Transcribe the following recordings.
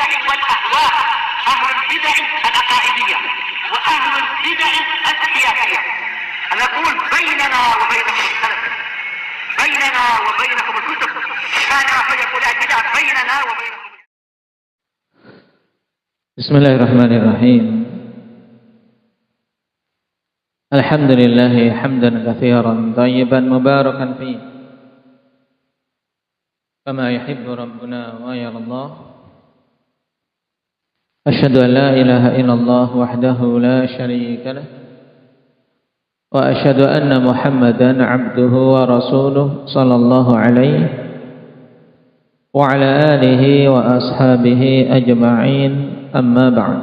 البدع والأهواء، أهل البدع العقائدية وأهل البدع السياسية. نقول بيننا وبينكم السلف، بيننا وبينكم الكتب، كان فيقول البدع بيننا وبينكم. بسم الله الرحمن الرحيم. الحمد لله حمدا كثيرا طيبا مباركا فيه كما يحب ربنا ويرضى. أشهد أن لا إله إلا الله وحده لا شريك له، وأشهد أن محمدا عبده ورسوله صلى الله عليه وعلى آله وأصحابه أجمعين. أما بعد.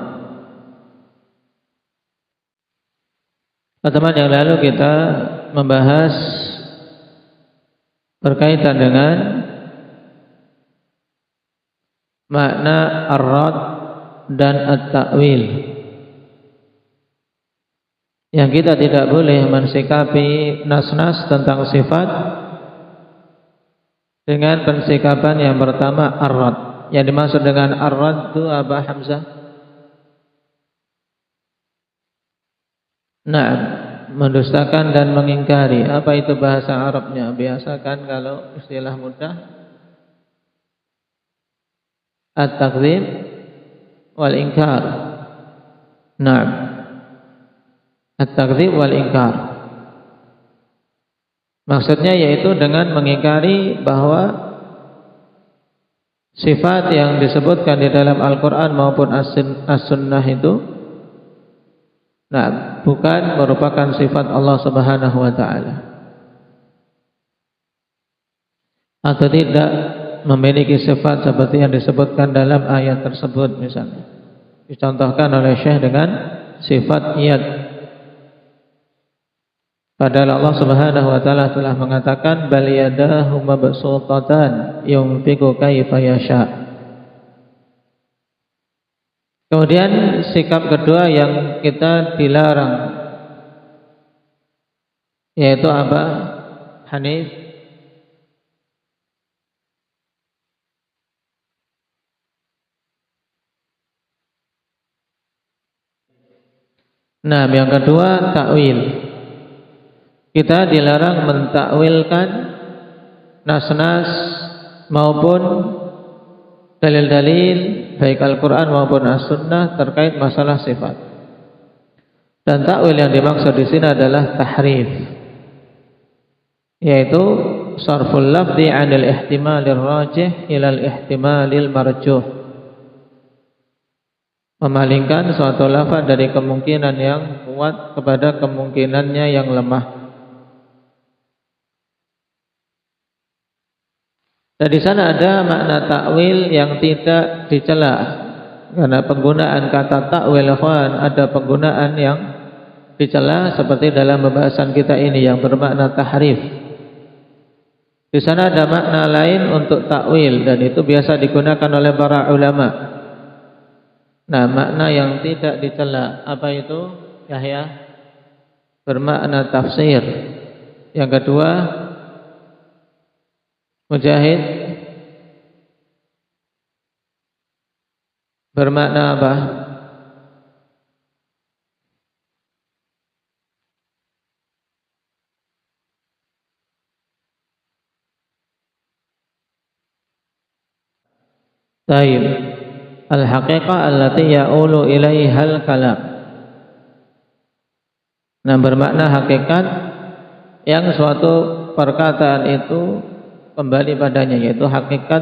Pertemuan yang lalu kita membahas berkaitan dengan makna ar-rad dan at-ta'wil, yang kita tidak boleh mensikapi nas-nas tentang sifat dengan pensikapan yang pertama ar-rad. Yang dimaksud dengan ar-rad itu apa, Hamzah? Nah, mendustakan dan mengingkari. Apa itu bahasa Arabnya? Biasakan kalau istilah mudah, at-takdzib wal inkar. Nah, at-takdzib wal inkar maksudnya yaitu dengan mengingkari bahwa sifat yang disebutkan di dalam Al-Quran maupun As-Sunnah itu bukan merupakan sifat Allah Subhanahu wa ta'ala, atau tidak memiliki sifat seperti yang disebutkan dalam ayat tersebut. Misalnya dicontohkan oleh Syekh dengan sifat yad, padahal Allah Subhanahu wa ta'ala telah mengatakan bal yadahu mabsutatan yunfiqu kaifa yasha. Kemudian sikap kedua yang kita dilarang, yaitu apa, Hanif? Nah, yang kedua takwil. Kita dilarang mentakwilkan nas-nas maupun dalil-dalil baik Al-Quran maupun As-Sunnah terkait masalah sifat. Dan takwil yang dimaksud di sini adalah tahrif, yaitu sarful lafzi 'anil ihtimalir rajih ilal ihtimalil marjuh, memalingkan suatu lafaz dari kemungkinan yang kuat kepada kemungkinannya yang lemah. Dan di sana ada makna takwil yang tidak dicela, karena penggunaan kata takwil ada penggunaan yang dicela seperti dalam pembahasan kita ini yang bermakna tahrif. Di sana ada makna lain untuk takwil dan itu biasa digunakan oleh para ulama. Nah, makna yang tidak dicela apa itu, Yahya? Bermakna tafsir. Yang kedua, Mujahid, bermakna apa? Taib. Al-haqiqah allati ya'ulu ilaihal kalam. Nah, bermakna hakikat yang suatu perkataan itu kembali padanya, yaitu hakikat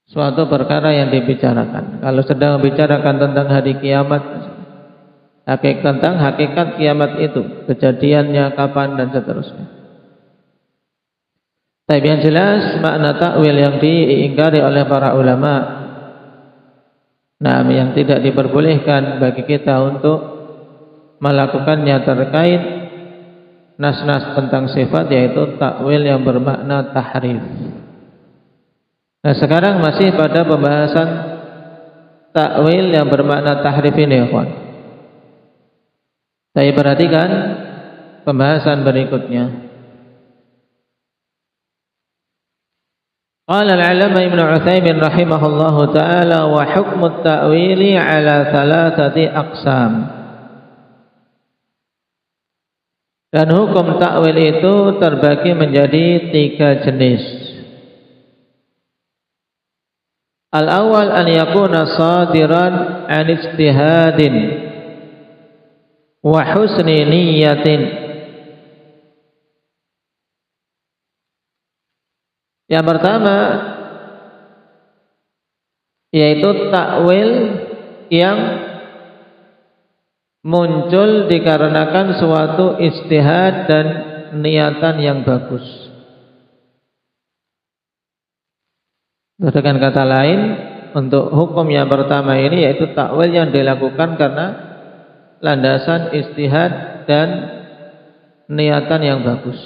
suatu perkara yang dibicarakan. Kalau sedang membicarakan tentang hari kiamat, tentang hakikat kiamat itu, kejadiannya kapan dan seterusnya. Tapi yang jelas makna takwil yang diingkari oleh para ulama, yang tidak diperbolehkan bagi kita untuk melakukannya terkait nas-nas tentang sifat, yaitu takwil yang bermakna tahrif. Nah, sekarang masih pada pembahasan takwil yang bermakna tahrif ini, ya kawan. Saya perhatikan pembahasan berikutnya. Qala al-'alama Ibnu Utsaimin rahimahullahu taala wa hukmu at-ta'wili 'ala thalathati aqsam. Dan hukum takwil itu terbagi menjadi 3 jenis. Al-awwal an yakuna sadiran an ijtihadin wa husni niyyatin. Yang pertama yaitu takwil yang muncul dikarenakan suatu ijtihad dan niatan yang bagus. Dengan kata lain, untuk hukum yang pertama ini yaitu takwil yang dilakukan karena landasan ijtihad dan niatan yang bagus.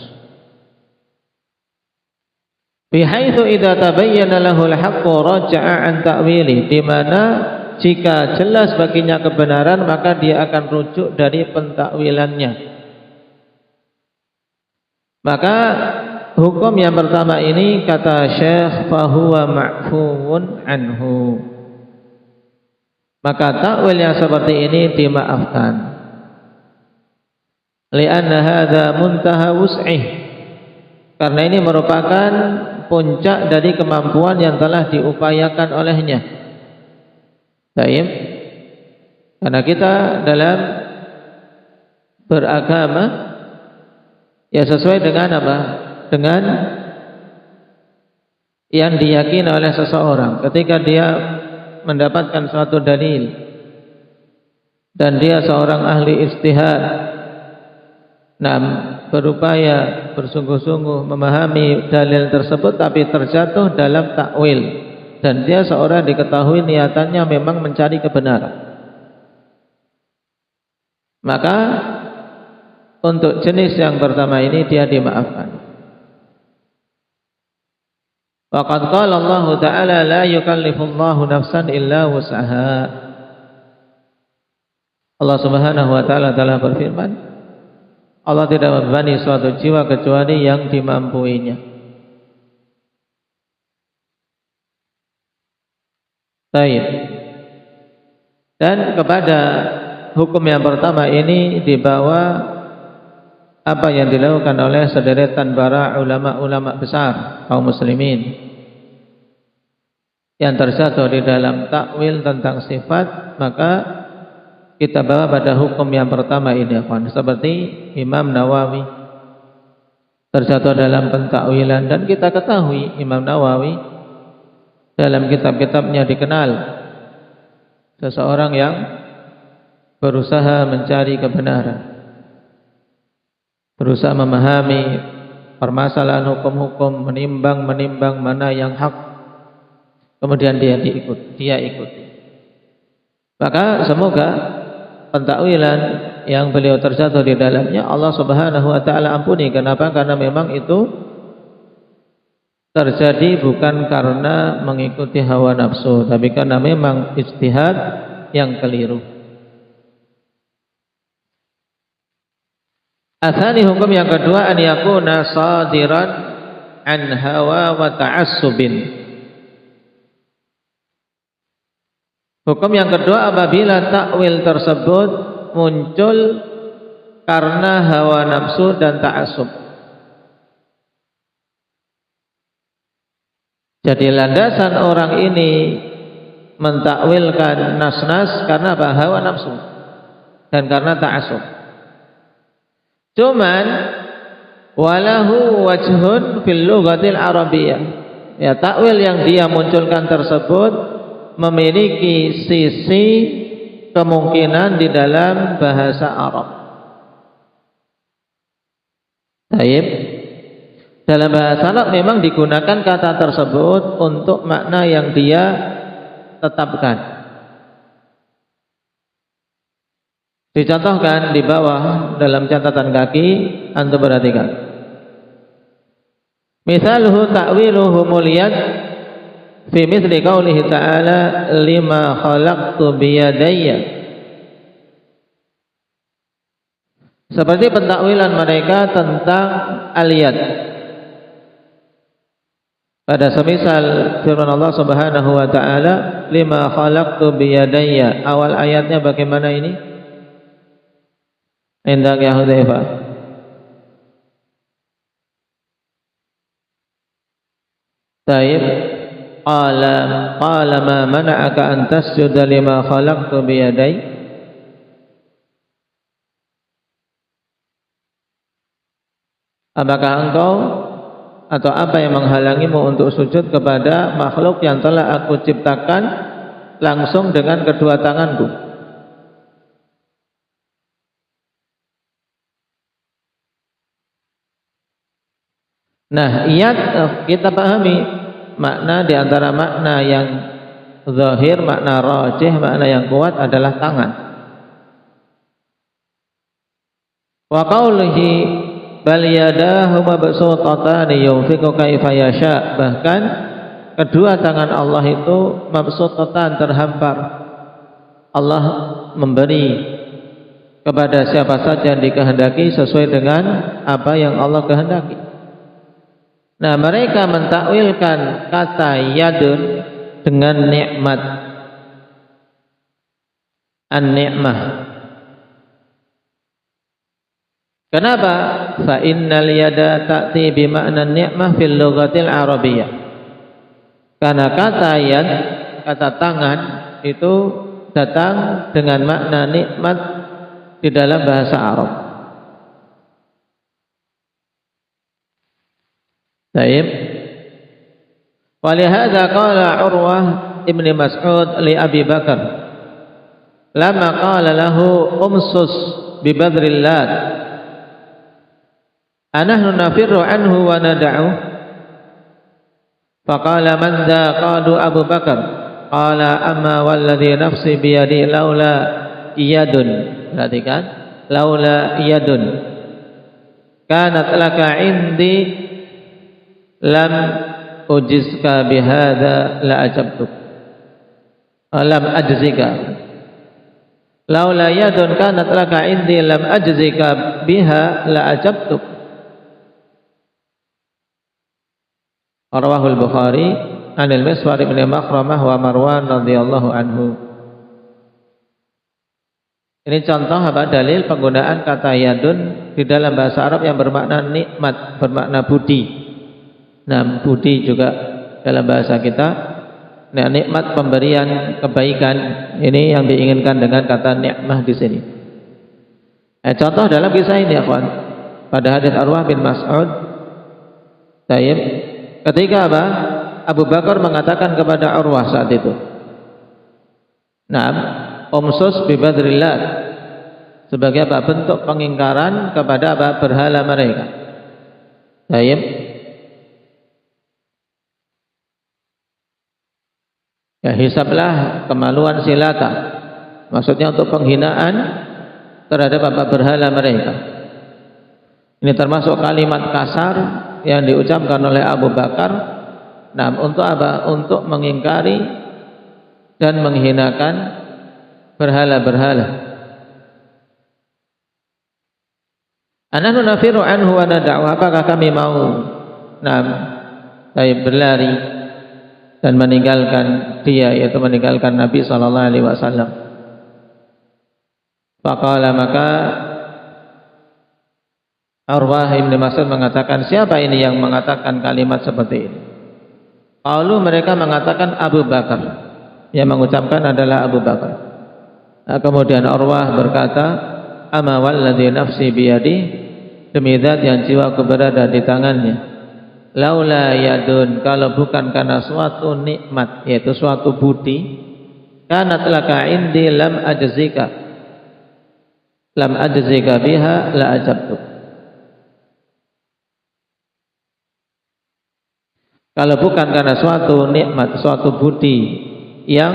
Bihaitsu idza tabayyana lahu al-haqqu raja'a an ta'wili, di mana jika jelas baginya kebenaran maka dia akan rujuk dari pentakwilannya. Maka hukum yang pertama ini kata Syekh fahuwa ma'fuun anhu, maka takwil yang seperti ini dimaafkan. Li'anna hadza muntaha wus'ih, karena ini merupakan puncak dari kemampuan yang telah diupayakan olehnya. Baik, karena kita dalam beragama ya sesuai dengan apa? Dengan yang diyakini oleh seseorang. Ketika dia mendapatkan suatu dalil dan dia seorang ahli ijtihad, berupaya bersungguh-sungguh memahami dalil tersebut, tapi terjatuh dalam takwil, dan dia seorang diketahui niatannya memang mencari kebenaran, maka untuk jenis yang pertama ini dia dimaafkan. Waqad qala Allah Ta'ala la yukallifullahu nafsan illa wus'aha. Allah Subhanahu wa taala telah berfirman, Allah tidak membebani suatu jiwa kecuali yang dimampuinya. Baik. Dan kepada hukum yang pertama ini dibawa apa yang dilakukan oleh sederetan para ulama-ulama besar kaum muslimin yang terjatuh di dalam takwil tentang sifat, maka kita bawa pada hukum yang pertama ini, seperti Imam Nawawi terjatuh dalam pentakwilan, dan kita ketahui Imam Nawawi dalam kitab-kitabnya dikenal seseorang yang berusaha mencari kebenaran, berusaha memahami permasalahan hukum-hukum, menimbang mana yang hak, kemudian dia ikuti. Maka semoga pentakwilan yang beliau terjatuh di dalamnya Allah Subhanahu wa taala ampuni. Kenapa? Karena memang itu terjadi bukan karena mengikuti hawa nafsu, tapi karena memang ijtihad yang keliru. Atsani, hukum yang kedua, an yakuna sadiran an hawa wa ta'assubin. Hukum yang kedua, apabila takwil tersebut muncul karena hawa nafsu dan ta'assub. Jadi landasan orang ini mentakwilkan nas-nas karena apa? Hawa nafsu dan karena ta'assub. Cuman walahu wajhun fil lughatil arabiyyah. Ya, takwil yang dia munculkan tersebut memiliki sisi kemungkinan di dalam bahasa Arab. Baik. Dalam bahasa Arab memang digunakan kata tersebut untuk makna yang dia tetapkan. Dicontohkan di bawah dalam catatan kaki, antum perhatikan. Misalhu ta'wiluhu muliyat fi mithli qaulihi ta'ala lima khalaqtu biyadayya. Seperti pentakwilan mereka tentang aliyat. Pada semisal firman Allah Subhanahu wa taala, lima khalaqtu biyadayya. Awal ayatnya bagaimana ini? Indak ya Hudzaifah. Taib qala ma mana'aka an tasjuda lima khalaqtu biyadayya. Apakah engkau atau apa yang menghalangimu untuk sujud kepada makhluk yang telah aku ciptakan langsung dengan kedua tanganku? Nah, iyat kita pahami makna di antara makna yang zahir, makna rajih, makna yang kuat adalah tangan. Wa qaulihi bal yadahu mabsutatani yunfiqu kaifa yasha. Bahkan kedua tangan Allah itu mabsutatan, terhampar. Allah memberi kepada siapa saja yang dikehendaki sesuai dengan apa yang Allah kehendaki. Nah, mereka mentakwilkan kata yadun dengan nikmat, an-ni'mah. Kenapa? Fa innal yada ta'ti bi ma'na ni'mah fil lughatil arabiyyah. Karena kata yad, kata tangan itu datang dengan makna nikmat di dalam bahasa Arab. Baik. Walihada qala Urwah ibn Mas'ud li Abi Bakar lama qala lahu umsus bi badrillat anahnu nafirru anhu wa nada'u faqala man dha qalu Abu Bakar qala amma walladhi nafsi biyadi laula iyadun. Perhatikan, laula iyadun kanat laka indi lam ujizka bihadza la ajabtuk lam ajzika laula yadun kanat laka indi lam ajzika biha la ajabtuk. Rawahul Bukhari anil Miswar bin Makhramah wa Marwan radhiyallahu anhu. Ini contoh apa? Dalil penggunaan kata yadun di dalam bahasa Arab yang bermakna nikmat, bermakna budi. Nah, budi juga dalam bahasa kita. Nah, nikmat pemberian kebaikan ini yang diinginkan dengan kata nikmah di sini. Contoh dalam kisah ini, akhwan, pada hadis Urwah bin Mas'ud, taib, ketika apa? Abu Bakar mengatakan kepada Urwah saat itu, "Naam, umsus bi badrillah." Sebagai apa? Bentuk pengingkaran kepada apa? Berhala mereka. Taib. Ya, hisablah kemaluan silata. Maksudnya untuk penghinaan terhadap apa? Berhala mereka. Ini termasuk kalimat kasar yang diucapkan oleh Abu Bakar. Nah, untuk apa? Untuk mengingkari dan menghinakan berhala-berhala. Anahnu nafiru anhu wa nada'u. Apakah kami mau berlari dan meninggalkan dia, yaitu meninggalkan Nabi sallallahu alaihi wasallam? Faqala, maka Urwah bin Mas'ud mengatakan, siapa ini yang mengatakan kalimat seperti ini? Qalu, mereka mengatakan Abu Bakar. Yang mengucapkan adalah Abu Bakar. Nah, kemudian Urwah berkata, ama walladzi nafsi biyadi, demi zat yang jiwaku berada di tangannya, laula yadun, kalau bukan karena suatu nikmat, yaitu suatu budi, kanat laka indi lam ajzika biha la ajabtuk. Kalau bukan karena suatu nikmat, suatu budi yang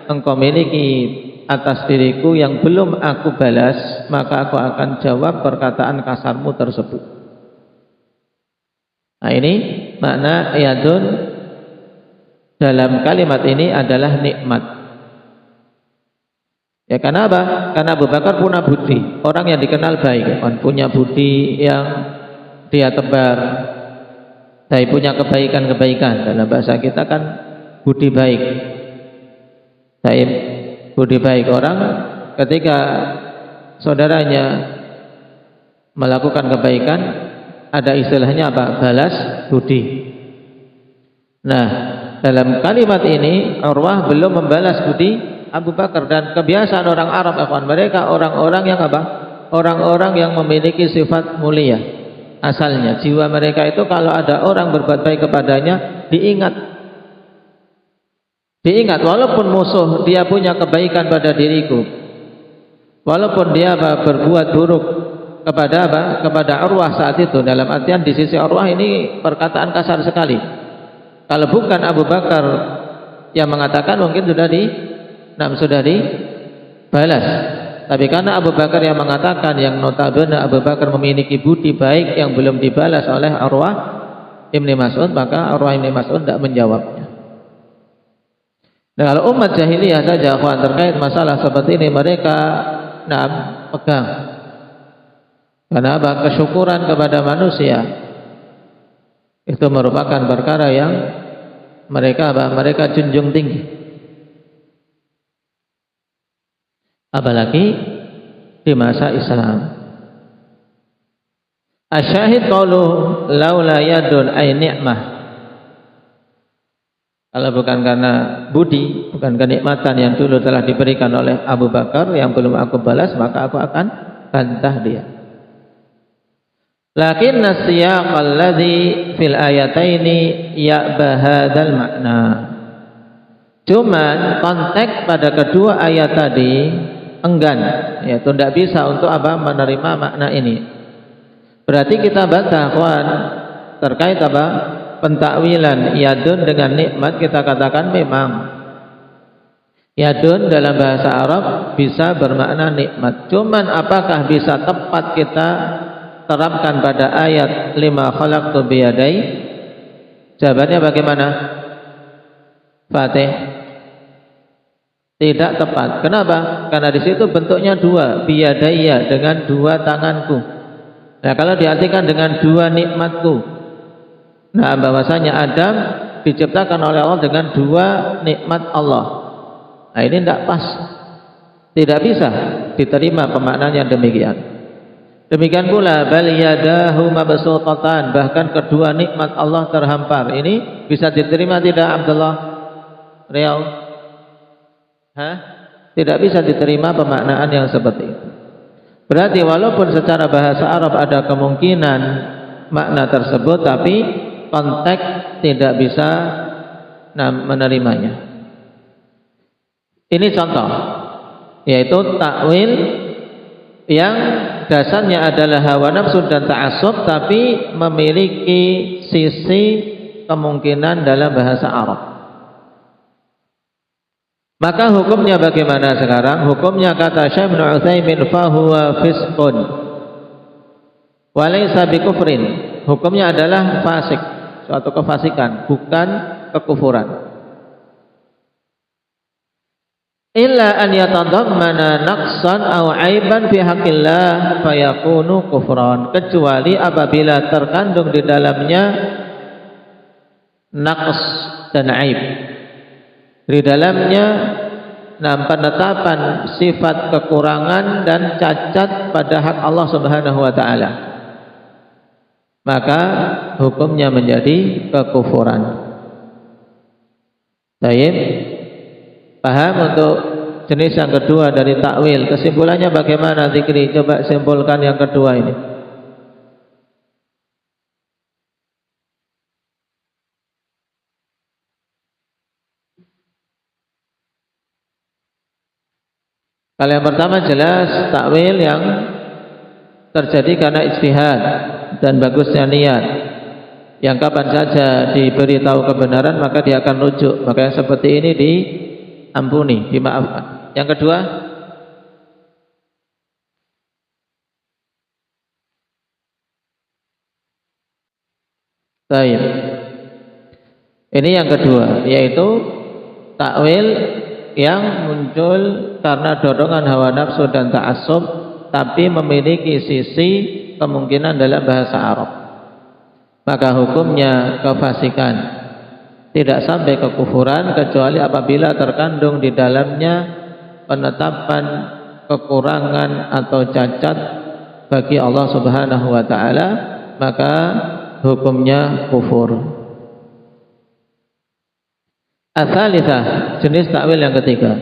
engkau miliki atas diriku yang belum aku balas, maka aku akan jawab perkataan kasarmu tersebut. Nah, ini makna yadun dalam kalimat ini adalah nikmat. Ya, karena apa? Karena Abu Bakar punya budi, orang yang dikenal baik, punya budi yang dia tebar, Saya punya kebaikan-kebaikan. Dalam bahasa kita kan budi baik. Saya budi baik. Orang ketika saudaranya melakukan kebaikan, ada istilahnya apa? Balas budi. Nah, dalam kalimat ini Urwah belum membalas budi Abu Bakar, dan kebiasaan orang Arab, mereka orang-orang yang apa? Orang-orang yang memiliki sifat mulia. Asalnya jiwa mereka itu kalau ada orang berbuat baik kepadanya diingat walaupun musuh dia punya kebaikan pada diriku, walaupun dia berbuat buruk kepada Urwah saat itu. Dalam artian di sisi Urwah ini perkataan kasar sekali. Kalau bukan Abu Bakar yang mengatakan mungkin sudah dibalas. Tapi karena Abu Bakar yang mengatakan, yang notabene Abu Bakar memiliki budi baik yang belum dibalas oleh Urwah Ibn Mas'ud, maka Urwah Ibn Mas'ud tidak menjawabnya. Nah, kalau umat jahiliyah saja terkait masalah seperti ini mereka pegang. Karena apa? Kesyukuran kepada manusia itu merupakan perkara yang mereka junjung tinggi. Apalagi di masa Islam. Asyahid qauluhu laula yadun ay ni'mah. Kalau bukan karena budi, bukan kenikmatan yang dulu telah diberikan oleh Abu Bakar yang belum aku balas, maka aku akan bantah dia. Lakin nasiyaq alladhi fil ayataini ya'ba hadzal makna. Cuman konteks pada kedua ayat tadi enggan, yaitu tidak bisa untuk menerima makna ini. Berarti kita baca terkait pentakwilan yadun dengan nikmat, kita katakan memang yadun dalam bahasa Arab bisa bermakna nikmat. Cuman apakah bisa tepat kita terapkan pada ayat 5 khalaqtu biyadai? Jawabannya bagaimana? Fatih. Tidak tepat. Kenapa? Karena di situ bentuknya dua, biyadaya, dengan dua tanganku. Nah, kalau diartikan dengan dua nikmatku, nah bahwasanya Adam diciptakan oleh Allah dengan dua nikmat Allah. Nah, ini tidak pas. Tidak bisa diterima pemaknaan yang demikian. Demikian pula bal yadahu mabsutatan, bahkan kedua nikmat Allah terhampar. Ini bisa diterima tidak, Abdullah Riau? Tidak bisa diterima pemaknaan yang seperti itu. Berarti walaupun secara bahasa Arab ada kemungkinan makna tersebut, tapi konteks tidak bisa menerimanya. Ini contoh, yaitu takwil yang dasarnya adalah hawa nafsu dan ta'assub, tapi memiliki sisi kemungkinan dalam bahasa Arab. Maka hukumnya bagaimana sekarang? Hukumnya kata Syekh Ibnu Utsaimin, fahuwa fisqun wa laysa bikufrin. Hukumnya adalah fasik, suatu kefasikan, bukan kekufuran. Illa an yatadammana naqsan aw aiban fi haqqillah fayakunu kufran. Kecuali apabila terkandung di dalamnya naqs dan aib. Di dalamnya penetapan sifat kekurangan dan cacat pada hak Allah Subhanahu wa taala, maka hukumnya menjadi kekufuran. Baik, paham untuk jenis yang kedua dari takwil. Kesimpulannya bagaimana, Zikri? Coba simpulkan yang kedua ini. Kalau yang pertama jelas takwil yang terjadi karena ijtihad dan bagusnya niat, yang kapan saja diberitahu kebenaran maka dia akan rujuk, maka yang seperti ini diampuni, dimaafkan. Yang kedua, baik. Ini yang kedua, yaitu takwil yang muncul karena dorongan hawa nafsu dan ta'assub, tapi memiliki sisi kemungkinan dalam bahasa Arab. maka hukumnya kefasikan, tidak sampai kekufuran kecuali apabila terkandung di dalamnya penetapan kekurangan atau cacat bagi Allah Subhanahu wa taala, maka hukumnya kufur. Ats-tsalitsah, jenis takwil yang ketiga,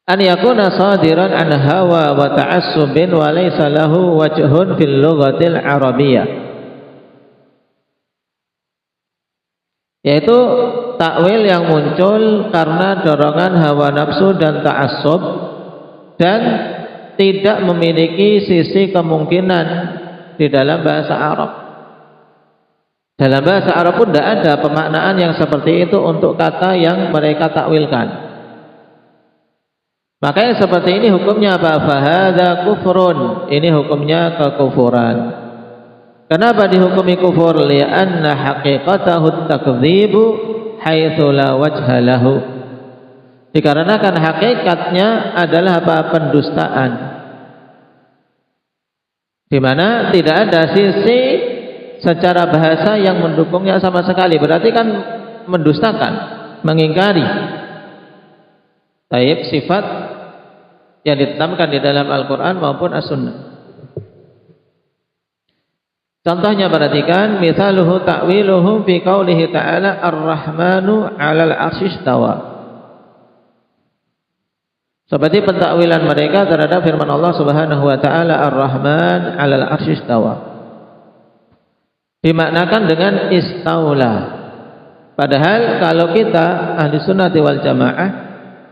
an yakuna sadiran an hawa wa ta'assubin wa laysa lahu wajhun fil lughatil arabiyyah, yaitu takwil yang muncul karena dorongan hawa nafsu dan ta'assub dan tidak memiliki sisi kemungkinan di dalam bahasa Arab. Dalam bahasa Arab pun tidak ada pemaknaan yang seperti itu untuk kata yang mereka takwilkan. Makanya seperti ini hukumnya apa? Fahadha kufrun, ini hukumnya kekufuran. Kenapa dihukumi kufur? Li'anna haqiqatahu takdzibu haitsu la wajha lahu. Dikarenakan hakikatnya adalah apa? Pendustaan, di mana tidak ada sisi secara bahasa yang mendukungnya sama sekali. Berarti kan mendustakan, mengingkari taib sifat yang ditetapkan di dalam Al-Quran maupun As-Sunnah. Contohnya perhatikan, mithaluhu ta'wiluhu fi qaulihi ta'ala ar-rahmanu 'alal 'arsy istawa. Seperti pentakwilan mereka terhadap firman Allah Subhanahu wa taala ar-Rahman 'alal 'arsy istawa, dimaknakan dengan istaula. Padahal kalau kita ahli sunnati wal jamaah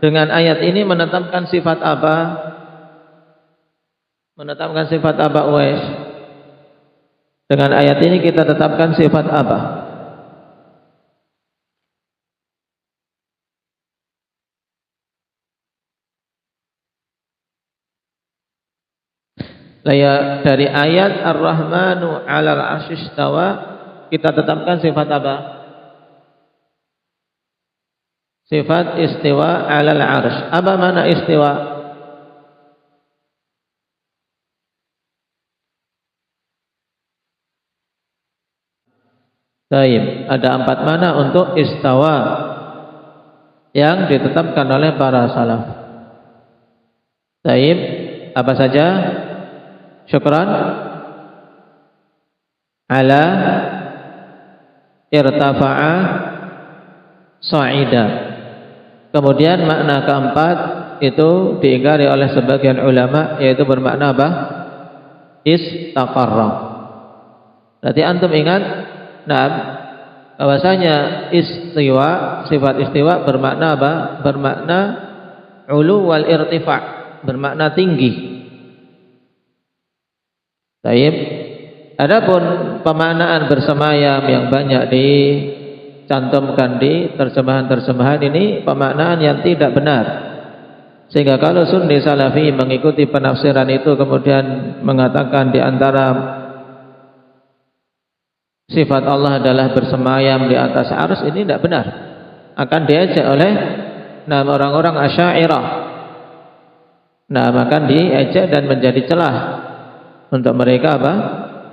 dengan ayat ini menetapkan sifat apa? Menetapkan sifat apa, Uwais? Dengan ayat ini kita tetapkan sifat apa? Dari ayat Ar-Rahmanu 'alal 'arsy istawa kita tetapkan sifat apa? Sifat istiwa 'alal 'arsy. Apa makna istiwa? Baik, ada 4 makna untuk istawa yang ditetapkan oleh para salaf. Baik, apa saja? Syukran. Ala, irtafa'a, sa'ida. Kemudian makna keempat itu diingkari oleh sebagian ulama, yaitu bermakna apa? Istaqarra. Berarti antum ingat, bahwasanya istiwa, sifat istiwa bermakna apa? Bermakna ulu wal irtifa', bermakna tinggi. Baik. Adapun pemaknaan bersemayam yang banyak dicantumkan di terjemahan-terjemahan ini pemaknaan yang tidak benar. Sehingga kalau Sunni Salafi mengikuti penafsiran itu kemudian mengatakan di antara sifat Allah adalah bersemayam di atas arsy, ini tidak benar. Akan diejek oleh orang-orang Asy'ariyah. Akan diejek dan menjadi celah untuk mereka apa?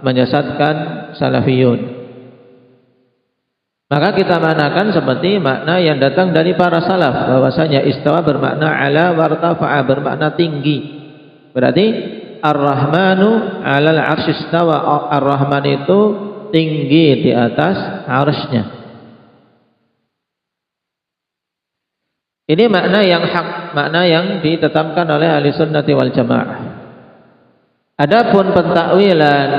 Menyesatkan salafiyun. Maka kita maknakan seperti makna yang datang dari para salaf, bahwasanya istawa bermakna ala wartafa'a, bermakna tinggi. Berarti Ar-Rahmanu 'alal 'arsy istawa, Ar-Rahman itu tinggi di atas arsy-Nya. Ini makna yang hak, makna yang ditetapkan oleh ahli sunnati wal jamaah. Adapun pentakwilan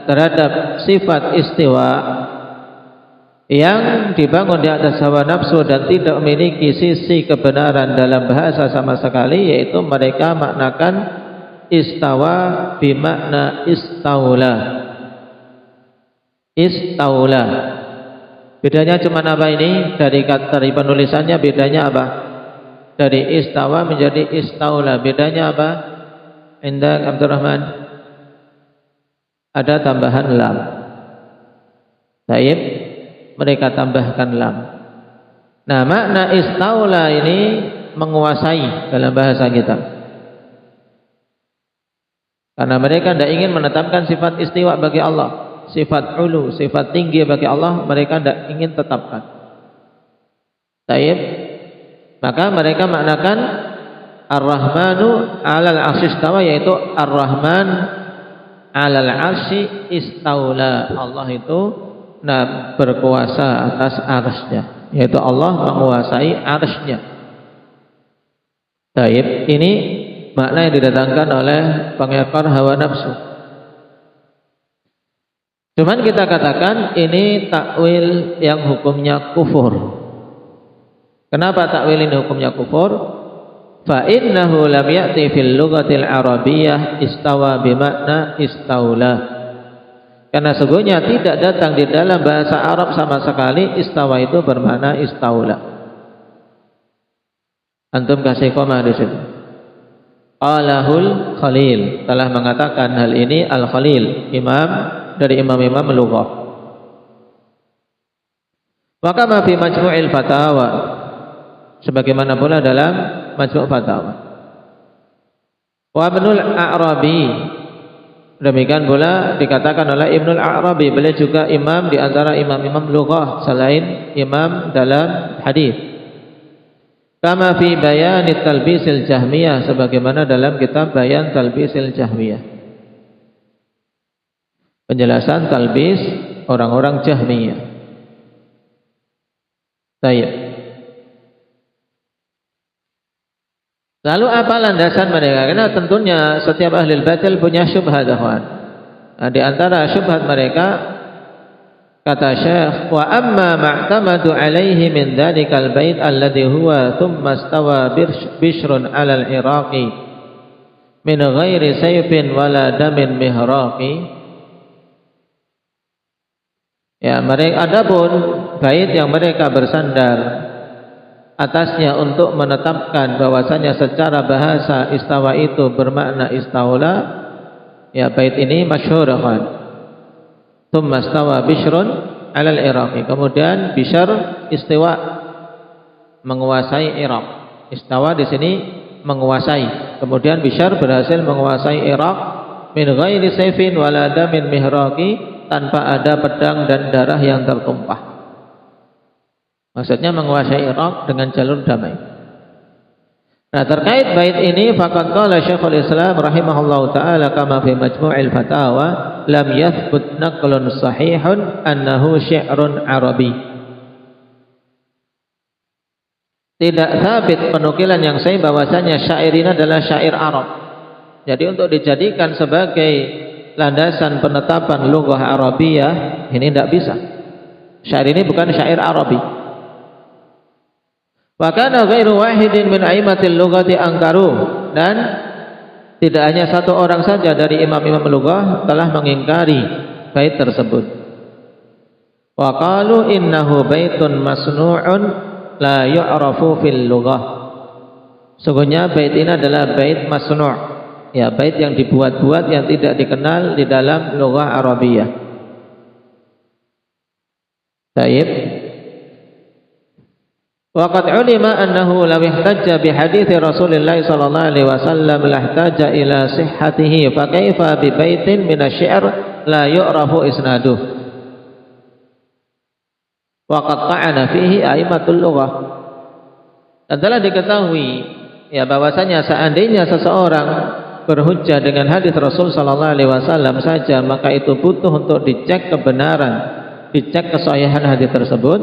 terhadap sifat istiwa yang dibangun di atas hawa nafsu dan tidak memiliki sisi kebenaran dalam bahasa sama sekali, yaitu mereka maknakan istawa bimakna istaula. Istaula. Bedanya cuma apa ini? Dari penulisannya bedanya apa? Dari istawa menjadi istaula. Bedanya apa? Indah Abdurrahman. Ada tambahan lam. Baik, mereka tambahkan lam. Nah, makna istaula ini menguasai dalam bahasa kita. Karena mereka tidak ingin menetapkan sifat istiwa bagi Allah, sifat ulu, sifat tinggi bagi Allah, mereka tidak ingin tetapkan. Taib. Maka mereka maknakan Ar-Rahmanu 'alal 'arsy istawa, yaitu Ar-Rahman 'alal 'arsy istaula. Allah itu berkuasa atas arsy-Nya, yaitu Allah menguasai arsy-Nya. Taib. Ini makna yang didatangkan oleh pengekor hawa nafsu. Cuman kita katakan ini takwil yang hukumnya kufur. Kenapa takwil ini hukumnya kufur? Fa innahu lam ya'ti fil lughatil arabiyyah istawa bimakna istaula. Karena sesungguhnya tidak datang di dalam bahasa Arab sama sekali istawa itu bermakna istaula. Antum kasih koma di situ. Qalahul Khalil, telah mengatakan hal ini Al-Khalil, imam dari imam-imam lughah. Wa kama fi Majmu'il Fatawa, sebagaimana pula dalam Majmu' Fatawa. Wa Ibnul A'rabi, demikian pula dikatakan oleh Ibnul A'rabi, beliau juga imam di antara imam-imam lughah selain imam dalam hadis. Kama fi Bayan Talbisil Jahmiyah, sebagaimana dalam kitab Bayan Talbisil Jahmiyah, penjelasan talbis orang-orang Jahmiyah. Baik. Lalu apa landasan mereka? Karena tentunya setiap ahli batil punya syubhat, akhwan. Nah, di antara syubhat mereka, kata Syekh, wa amma ma'tamadu alaihi min dhalikal bait alladhi huwa thumma istawa bishrun 'alal iraqi min ghairi sayfin wala damin mihraqi. Ya, mereka adapun bait yang mereka bersandar atasnya untuk menetapkan bahwasanya secara bahasa istawa itu bermakna istaula, ya bait ini masyhur, kan. Tsumma stawa Bishrun 'alal Iraqi. Kemudian Bishr istiwa, menguasai Irak. Istawa di sini menguasai. Kemudian Bishr berhasil menguasai Irak min ghairi sayfin wala damin mihraqi, tanpa ada pedang dan darah yang tertumpah. Maksudnya menguasai Irak dengan jalur damai. Nah, terkait bait ini faqad qala Syekhul Islam rahimahullahu taala kama fi Majmu'il Fatawa, lam yathbut naqlun sahihun annahu syi'run arabi. Tidak sabit penukilan yang sahih bahwasanya syair ini adalah syair Arab. Jadi untuk dijadikan sebagai landasan penetapan lughah Arabiyah ini tidak bisa. Syair ini bukan syair Arabi. Wa kana ghairu wahidin min a'immatil lughati angkaru, dan tidak hanya satu orang saja dari imam-imam lughah telah mengingkari bait tersebut. Wa qalu innahu baitun masnu'un la yu'rafu fil lughah. Sungguhnya bait ini adalah bait masnu', ya bait yang dibuat-buat yang tidak dikenal di dalam lughah Arabiyah. Baik. Waqad ulima annahu law ihtajja bi hadits Rasulillah sallallahu alaihi wasallam lahtaja ila sihhatihi, fa kaifa bi baitin min asy-syi'r la yu'rafu isnaduh. Waqad ta'ana fihi a'immatul lughah. Dan telah diketahui ya bahwasanya seandainya seseorang berhujjah dengan hadis Rasul sallallahu alaihi wasallam saja, maka itu butuh untuk dicek kebenaran, dicek kesahihan hadis tersebut,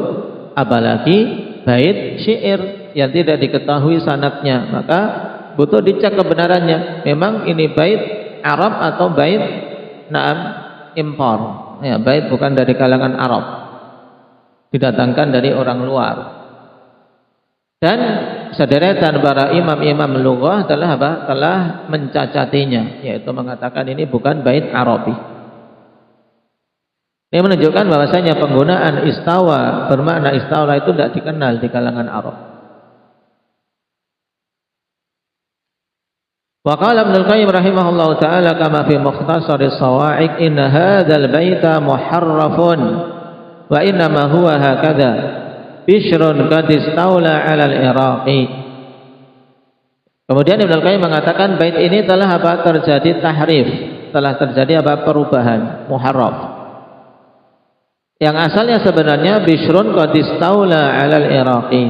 apalagi bait syair yang tidak diketahui sanadnya, maka butuh dicek kebenarannya. Memang ini bait Arab atau bait impor, ya bait bukan dari kalangan Arab, didatangkan dari orang luar. Dan sederetan para imam-imam lughah telah mencacatinya, yaitu mengatakan ini bukan bait Arabi. Ini menunjukkan bahwasanya penggunaan istawa bermakna istaula itu tidak dikenal di kalangan Arab. Wa qala Ibnu Qayyim rahimahullahu taala kama fi Mukhtasar as-Sawa'iq, inna hadzal baita muharrafun wa inna ma huwa hakadha Bishrun qad istaula 'ala al-Iraqi. Kemudian Ibnu Al-Qayyim mengatakan bait ini telah terjadi tahrif, telah terjadi perubahan, muharraf. Yang asalnya sebenarnya Bishrun qad istaula 'alal Iraqi.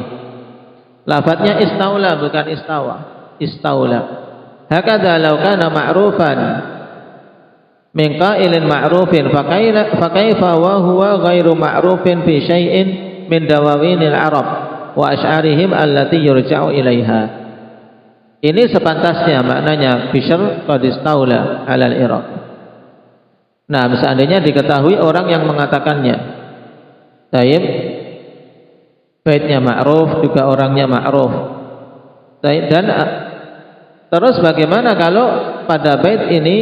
Lafadznya istaula bukan istawa, istaula. Hakadha law kana ma'rufan min qailin ma'rufin fa kaifa wa huwa ghairu ma'rufin fi syai'in min dawawinil Arab wa asy'arihim allati yurja'u ilaiha. Ini sepantasnya maknanya Bishr qad istaula 'alal Iraq. Nah, seandainya diketahui orang yang mengatakannya. Taib, baitnya ma'ruf, juga orangnya ma'ruf. Taib, dan terus bagaimana kalau pada bait ini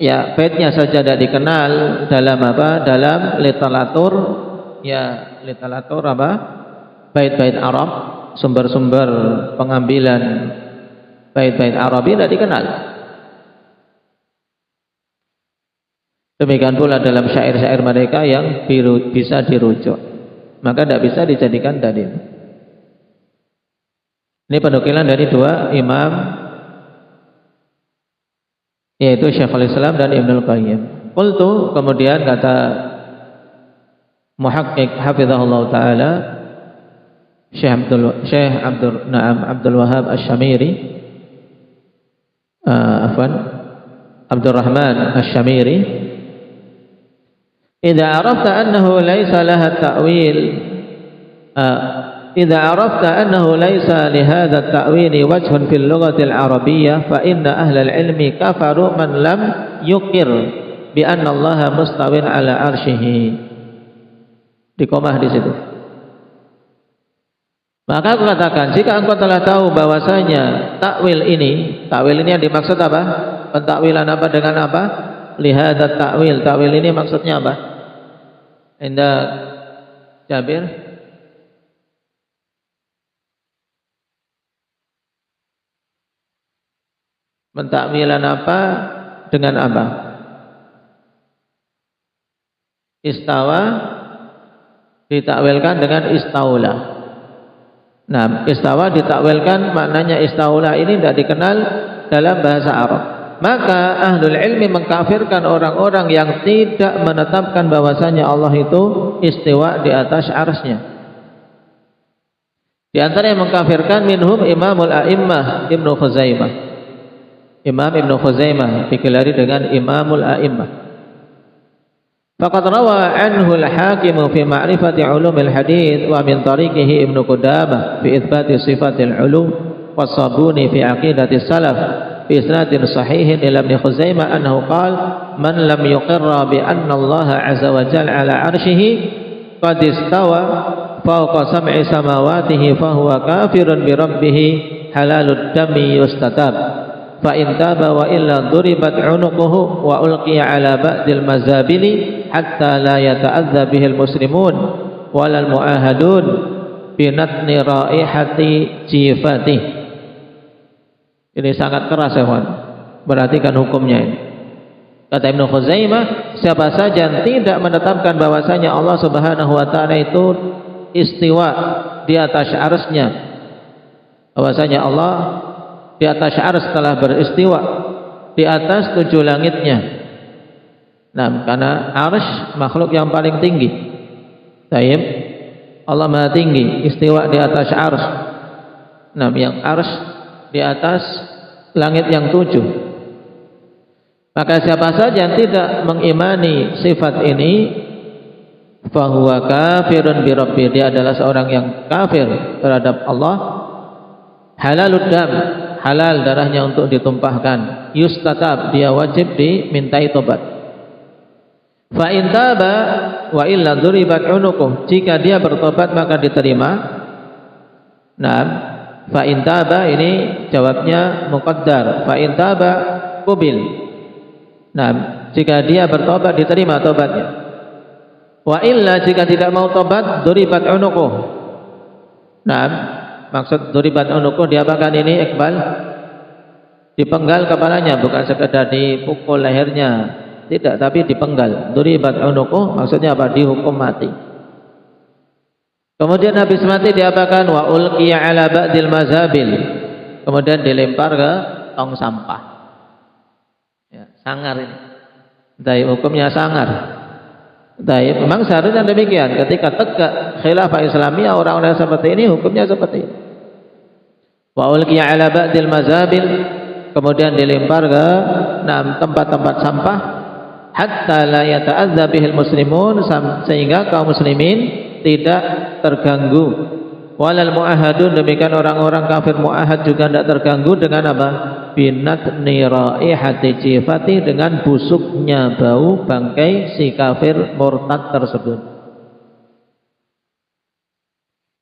ya baitnya saja tidak dikenal dalam apa? Dalam literatur ya literatur apa? Bait-bait Arab, sumber-sumber pengambilan bait-bait Arabi tidak dikenal. Demikian pula dalam syair-syair mereka yang bisa dirujuk, maka tidak bisa dijadikan dalil. Ini penukilan dari dua imam, yaitu Syekhul Islam dan Ibnu Al-Qayyim. Qultu, kemudian kata muhaqqiq hafizahullah taala Syekh Abdul Wahhab Asy-Syamiri, Abdurrahman Asy-Syamiri, idza arafta annahu laysa laha ta'wil idza arafta annahu laysa li hadha at-ta'wil wajhun fil lughati al-arabiyyah fa inna ahla al-ilmi kafaru man lam yuqir bi anna Allah mustawin ala arsyihi. Di komah di situ. Maka aku katakan, jika engkau telah tahu bahwasanya takwil ini yang dimaksud apa? Pentakwilan apa dengan apa? Lihadat takwil. Takwil ini maksudnya apa? Indah Jabir. Pentakwilan apa dengan apa? Istawa ditakwilkan dengan istaula. Nah, istawa ditakwilkan maknanya istaula ini tidak dikenal dalam bahasa Arab. Maka ahlul ilmi mengkafirkan orang-orang yang tidak menetapkan bahwasanya Allah itu istiwa di atas arsy-Nya. Di antara yang mengkafirkan minhum Imamul A'immah Ibnu Khuzaimah. Imam Ibnu Khuzaimah digelari dengan Imamul A'immah. Faqad rawa anhu al-Hakim fi ma'rifati ulumil hadits wa min tariqihi Ibnu Qudamah fi itsbati sifatil ulum was-Sabuni fi aqidati salaf fi isnadin sahihin ila Ibnu Khuzaimah annahu qala man lam yuqirra bi anna Allah 'azza wa jalla 'ala 'arsyihi qad istawa fawqa sab'i samawatihi fa huwa kafirun bi rabbih halalud dami yustatab fa in taba wa illa duribat 'unuquhu wa ulqiya 'ala ba'dil mazabili hatta la yata'adza bihil muslimun walal mu'ahadun binatni raihati jifati. Ini sangat keras ya kawan. Perhatikan hukumnya ini. Kata Ibnu Khuzaimah, siapa saja yang tidak menetapkan bahwasanya Allah Subhanahu wa taala itu istiwa di atas arsy-Nya, bahwasanya Allah di atas arsy telah beristiwa di atas 7 langitnya. Nah, karena arsy makhluk yang paling tinggi. Taib, Allah Maha tinggi, istiwa di atas arsy. Nah, yang arsy di atas langit yang 7. Maka siapa saja yang tidak mengimani sifat ini, fahuwa kafirun bi rabbi, dia adalah seorang yang kafir terhadap Allah. Halalud dam, halal darahnya untuk ditumpahkan. Yustatab, dia wajib dimintai tobat. Fa in taba wa illa duribat unuquh, jika dia bertobat maka diterima. Nah, fa in taba ini jawabnya muqaddar. Fa in taba qubil. Nah, jika dia bertobat diterima tobatnya. Wa illa, jika tidak mau tobat, duribat unuquh. Nah, maksud duribat unuquh diapakan ini Iqbal? Dipenggal kepalanya, bukan sekedar dipukul lehernya. Tidak, tapi dipenggal. Duribat unuquh maksudnya apa? Dihukum mati. Kemudian habis mati diapakan? Wa ulqiya ala ba'dil mazabil. kemudian dilempar ke tong sampah. Ya, sangar ini. Taib, hukumnya sangar. Taib, memang seharusnya demikian. Ketika tegak khilafah Islamiyah, orang-orang seperti ini hukumnya seperti ini. Wa ulqiya ala ba'dil mazabil, kemudian dilempar ke tempat-tempat sampah, hatta la yata'adza bihil muslimun, sehingga kaum muslimin tidak terganggu. Walal mu'ahadun, demikian orang-orang kafir mu'ahad juga tidak terganggu dengan apa? Binatni raihati jifati, dengan busuknya bau bangkai si kafir murtad tersebut.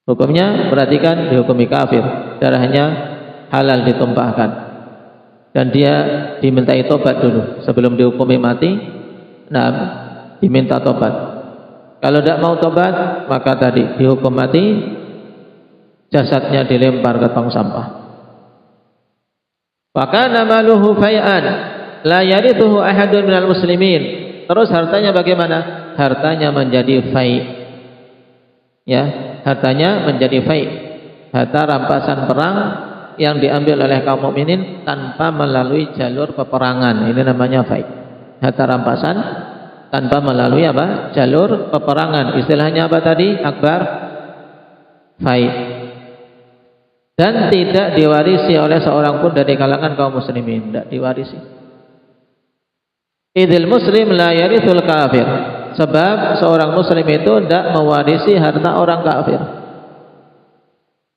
Hukumnya perhatikan, dihukumi kafir, darahnya halal ditumpahkan, dan dia dimintai tobat dulu sebelum dihukumi mati. Nah, diminta tobat. Kalau tidak mau tobat, maka tadi dihukum mati, jasadnya dilempar ke tong sampah. Fakana maluhu fai'an la yarithuhu ahadun minal muslimin. Terus hartanya bagaimana? Hartanya menjadi fai'. Ya, hartanya menjadi fai'. Harta rampasan perang yang diambil oleh kaum mukminin tanpa melalui jalur peperangan. Ini namanya fai'. Harta rampasan tanpa melalui apa? Jalur peperangan. Istilahnya apa tadi, Akbar? Fai'. Dan tidak diwarisi oleh seorang pun dari kalangan kaum muslimin, tidak diwarisi. Idil muslim la yarithul kafir, sebab seorang muslim itu tidak mewarisi harta orang kafir.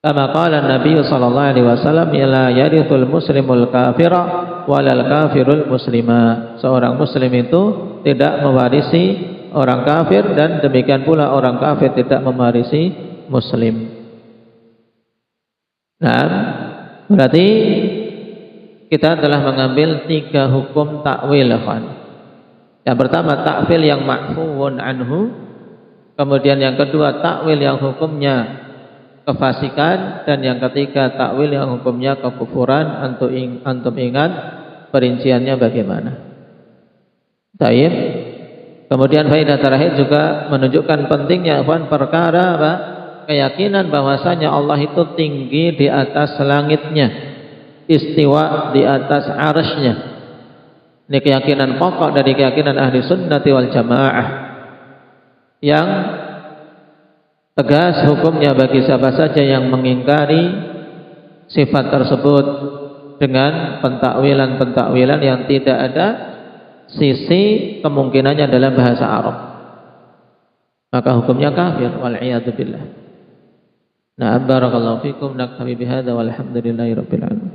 Kama qala Nabi sallallahu alaihi wasallam, la yarithul muslimul kafira walal kafirul muslima. Seorang muslim itu tidak mewarisi orang kafir, dan demikian pula orang kafir tidak mewarisi muslim. Nah, berarti kita telah mengambil 3 hukum takwil. Yang pertama, takwil yang ma'fuun anhu. Kemudian yang kedua, takwil yang hukumnya kefasikan. Dan yang ketiga, takwil yang hukumnya kekufuran. Antum ingat perinciannya bagaimana? Taib. Kemudian faedah terakhir juga menunjukkan pentingnya perkara apa? Keyakinan bahwasanya Allah itu tinggi di atas langitnya, istiwa di atas arsy-Nya. Ini keyakinan pokok dari keyakinan ahli sunnati wal jamaah, yang tegas hukumnya bagi siapa saja yang mengingkari sifat tersebut dengan pentakwilan yang tidak ada sisi kemungkinannya dalam bahasa Arab, maka hukumnya kafir, wal iyadu billah. Nah, barakallahu fikum, naktabi bihadza walhamdulillahi rabbil alamin.